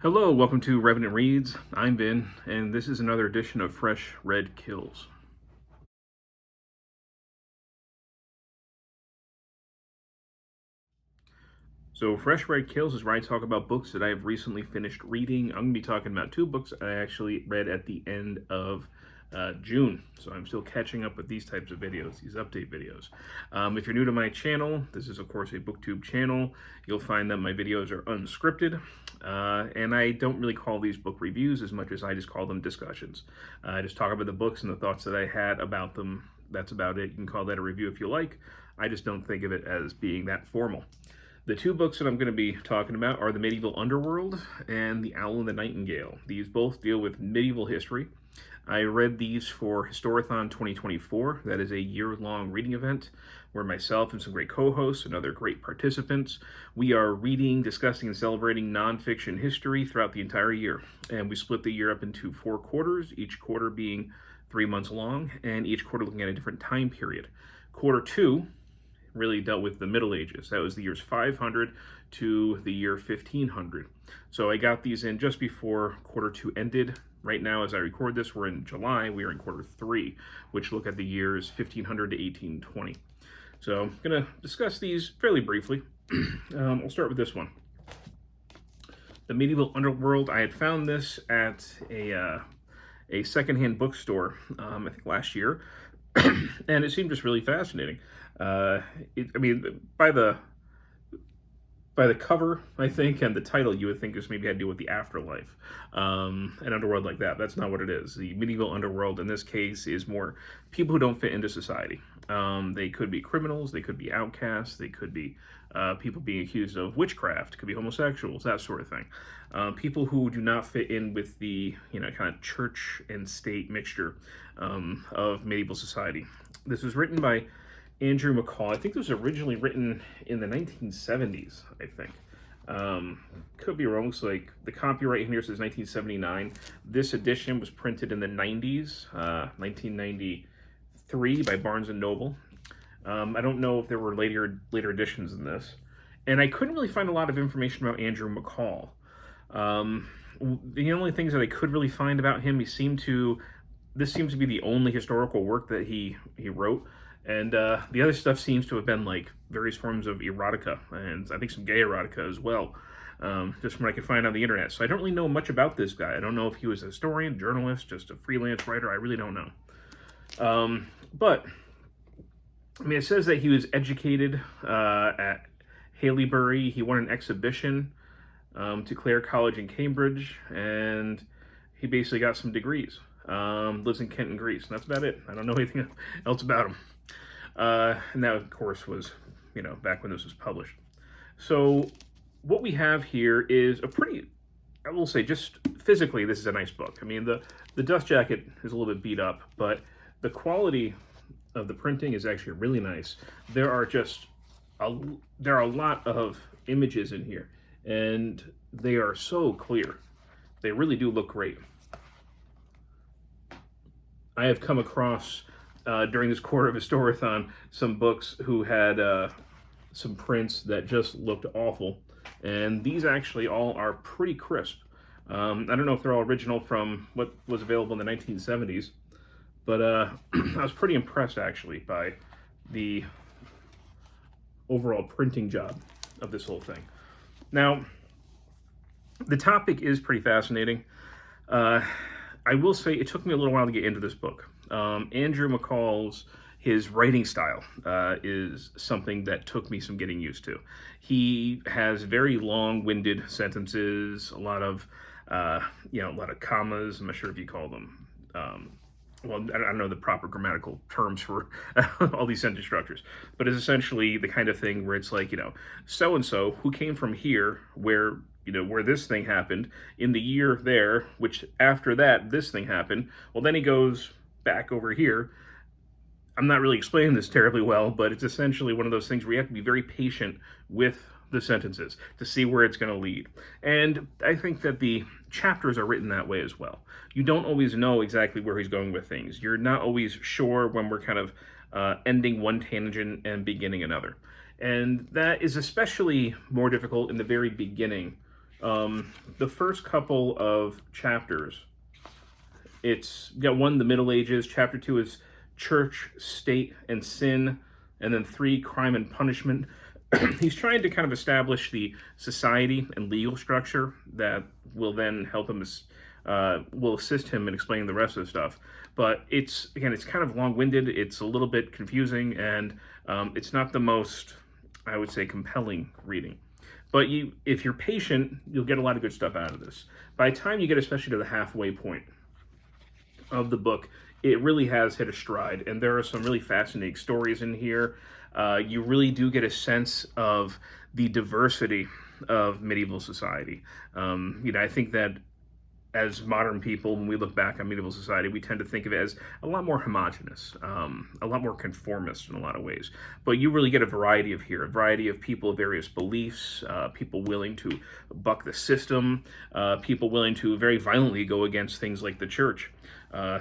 Hello, welcome to Revenant Reads. I'm Vin, and this is another edition of Fresh Red Kills. So, Fresh Red Kills is where I talk about books that I have recently finished reading. I'm going to be talking about two books I actually read at the end of June. So I'm still catching up with these types of videos, these update videos. If you're new to my channel, this is of course a booktube channel. You'll find that my videos are unscripted. And I don't really call these book reviews as much as I just call them discussions. I just talk about the books and the thoughts that I had about them. That's about it. You can call that a review if you like. I just don't think of it as being that formal. The two books that I'm going to be talking about are The Medieval Underworld and The Owl and the Nightingale. These both deal with medieval history. I read these for Historathon 2024. That is a year-long reading event where myself and some great co-hosts and other great participants, we are reading, discussing, and celebrating nonfiction history throughout the entire year. And we split the year up into 4 quarters, each quarter being 3 months long, and each quarter looking at a different time period. Quarter 2 really dealt with the Middle Ages. That was the years 500 to the year 1500. So I got these in just before quarter 2 ended. Right now, as I record this, we're in July. We are in quarter 3, which look at the years 1500 to 1820. So I'm going to discuss these fairly briefly. I'll start with this one. The Medieval Underworld. I had found this at a secondhand bookstore, I think last year, and it seemed just really fascinating. I mean, by the cover, I think, and the title, you would think this maybe had to do with the afterlife, an underworld like that. That's not what it is. The medieval underworld, in this case, is more people who don't fit into society. They could be criminals, they could be outcasts, they could be people being accused of witchcraft, could be homosexuals, that sort of thing. People who do not fit in with the, kind of church and state mixture of medieval society. This was written by Andrew McCall. I think this was originally written in the 1970s, I think. Could be wrong. Looks like the copyright here says 1979. This edition was printed in the 90s, 1993 by Barnes & Noble. I don't know if there were later editions than this. And I couldn't really find a lot of information about Andrew McCall. The only things that I could really find about him, this seems to be the only historical work that he wrote. And the other stuff seems to have been like various forms of erotica, and I think some gay erotica as well, just from what I could find on the internet. So I don't really know much about this guy. I don't know if he was a historian, journalist, just a freelance writer. I really don't know. But, I mean, it says that he was educated at Haileybury. He won an exhibition to Clare College in Cambridge, and he basically got some degrees. Lives in Kent and Greece, and that's about it. I don't know anything else about him. And that, of course, was, back when this was published. So what we have here is a pretty, I will say, just physically, this is a nice book. I mean, the dust jacket is a little bit beat up, but the quality of the printing is actually really nice. There are a lot of images in here, and they are so clear. They really do look great. I have come across, during this quarter of Historathon, some books who had some prints that just looked awful. And these actually all are pretty crisp. I don't know if they're all original from what was available in the 1970s, but I was pretty impressed, actually, by the overall printing job of this whole thing. Now, the topic is pretty fascinating. I will say it took me a little while to get into this book. Andrew McCall's, his writing style is something that took me some getting used to. He has very long-winded sentences, a lot of commas. I'm not sure if you call them. Well, I don't know the proper grammatical terms for all these sentence structures, but it's essentially the kind of thing where it's like, so-and-so who came from here, where this thing happened, in the year there, which after that, this thing happened. Well, then he goes back over here. I'm not really explaining this terribly well, but it's essentially one of those things where you have to be very patient with the sentences to see where it's going to lead. And I think that the chapters are written that way as well. You don't always know exactly where he's going with things. You're not always sure when we're kind of ending one tangent and beginning another. And that is especially more difficult in the very beginning The first couple of chapters, it's got one, the Middle Ages. Chapter 2 is Church, State, and Sin. And then 3, Crime and Punishment. He's trying to kind of establish the society and legal structure that will then help him, will assist him in explaining the rest of the stuff. But it's kind of long-winded. It's a little bit confusing, and it's not the most, I would say, compelling reading. But if you're patient, you'll get a lot of good stuff out of this. By the time you get especially to the halfway point of the book, it really has hit a stride, and there are some really fascinating stories in here. You really do get a sense of the diversity of medieval society. I think that as modern people, when we look back on medieval society, we tend to think of it as a lot more homogenous, a lot more conformist in a lot of ways. But you really get a variety of people of various beliefs, people willing to buck the system, people willing to very violently go against things like the church.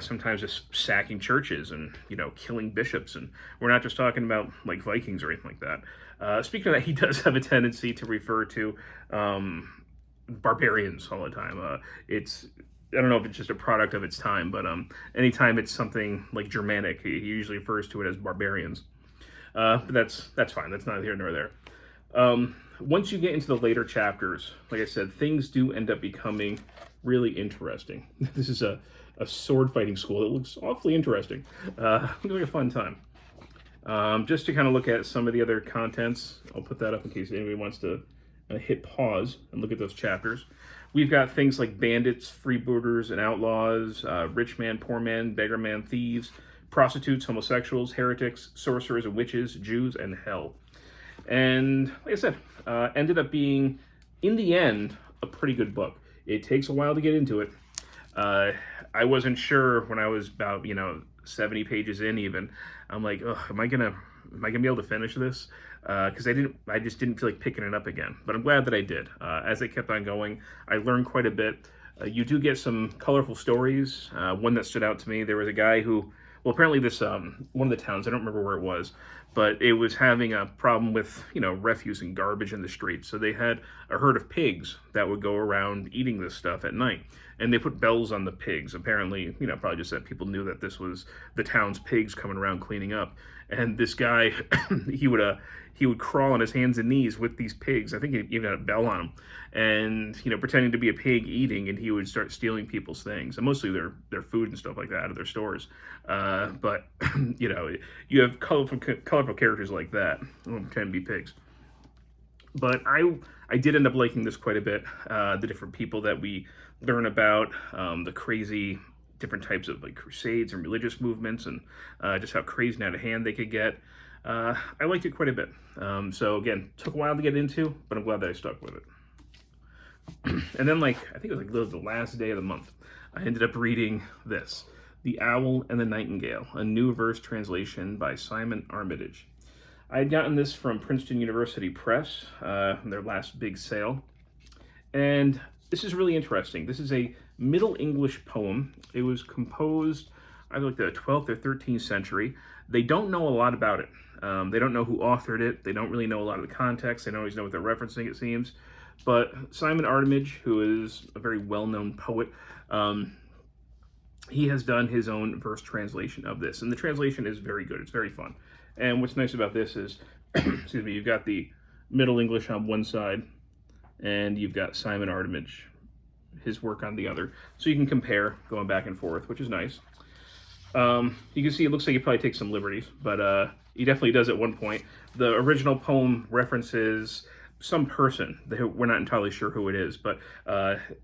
Sometimes just sacking churches and, killing bishops. And we're not just talking about like Vikings or anything like that. Speaking of that, he does have a tendency to refer to barbarians all the time. I don't know if it's just a product of its time, but anytime it's something like Germanic, he usually refers to it as barbarians. But that's fine. That's neither here nor there. Once you get into the later chapters, like I said, things do end up becoming really interesting. This is a sword fighting school. It looks awfully interesting. Looks like a fun time. Just to kind of look at some of the other contents, I'll put that up in case anybody wants to hit pause and look at those chapters. We've got things like bandits, freebooters, and outlaws, rich man, poor man, beggar man, thieves, prostitutes, homosexuals, heretics, sorcerers and witches, Jews, and hell. And like I said, ended up being, in the end, a pretty good book. It takes a while to get into it. I wasn't sure when I was about 70 pages in even. I'm like, oh, am I gonna be able to finish this? Because I just didn't feel like picking it up again. But I'm glad that I did. As it kept on going, I learned quite a bit. You do get some colorful stories. One that stood out to me, there was a guy who, well, apparently this one of the towns, I don't remember where it was, but it was having a problem with refuse and garbage in the streets. So they had a herd of pigs that would go around eating this stuff at night, and they put bells on the pigs. Apparently, probably just that people knew that this was the town's pigs coming around cleaning up. And this guy, he would crawl on his hands and knees with these pigs. I think he even had a bell on him, and pretending to be a pig eating, and he would start stealing people's things, and mostly their food and stuff like that out of their stores. But you have colorful characters like that who pretend to be pigs. But I did end up liking this quite a bit. The different people that we learn about, the crazy different types of like crusades and religious movements, and just how crazy and out of hand they could get. I liked it quite a bit. So again, took a while to get into, but I'm glad that I stuck with it. And then I think it was literally the last day of the month, I ended up reading this, The Owl and the Nightingale, a new verse translation by Simon Armitage. I had gotten this from Princeton University Press, their last big sale. And this is really interesting. This is a Middle English poem. It was composed either like the 12th or 13th century. They don't know a lot about it. They don't know who authored it. They don't really know a lot of the context. They don't always know what they're referencing, it seems. But Simon Armitage, who is a very well-known poet, he has done his own verse translation of this. And the translation is very good. It's very fun. And what's nice about this is, excuse me, you've got the Middle English on one side, and you've got Simon Armitage, his work on the other. So you can compare going back and forth, which is nice. You can see it looks like he probably takes some liberties, but he definitely does at one point. The original poem references some person. We're not entirely sure who it is, but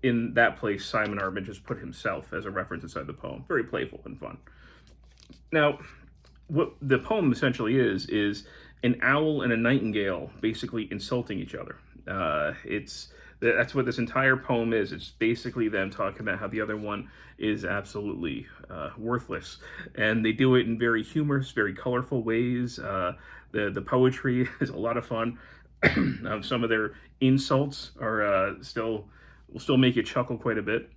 in that place, Simon Armitage has put himself as a reference inside the poem. Very playful and fun. Now, what the poem essentially is an owl and a nightingale basically insulting each other. That's what this entire poem is. It's basically them talking about how the other one is absolutely worthless. And they do it in very humorous, very colorful ways. The poetry is a lot of fun. Some of their insults are will still make you chuckle quite a bit.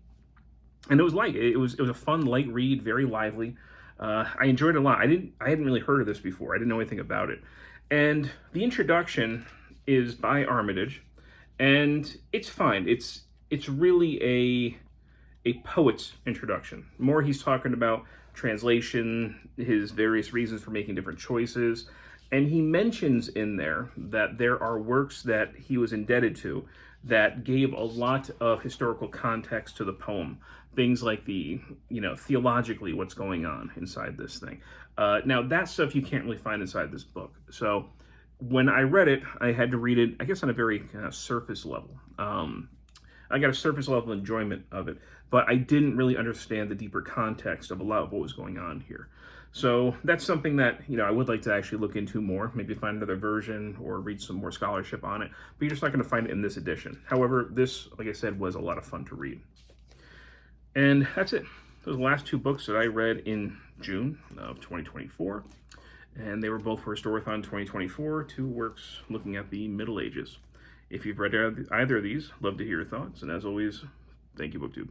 And it was a fun, light read, very lively. I enjoyed it a lot. I hadn't really heard of this before. I didn't know anything about it. And the introduction is by Armitage, and it's fine. It's really a poet's introduction. More he's talking about translation, his various reasons for making different choices, and he mentions in there that there are works that he was indebted to that gave a lot of historical context to the poem. Things like theologically what's going on inside this thing. Now, that stuff you can't really find inside this book. So when I read it, I had to read it, I guess, on a very surface level. I got a surface level enjoyment of it, but I didn't really understand the deeper context of a lot of what was going on here. So that's something that, I would like to actually look into more, maybe find another version or read some more scholarship on it, but you're just not going to find it in this edition. However, this, like I said, was a lot of fun to read. And that's it. Those are the last two books that I read in June of 2024, and they were both for Historathon 2024, two works looking at the Middle Ages. If you've read either of these, love to hear your thoughts, and as always, thank you, BookTube.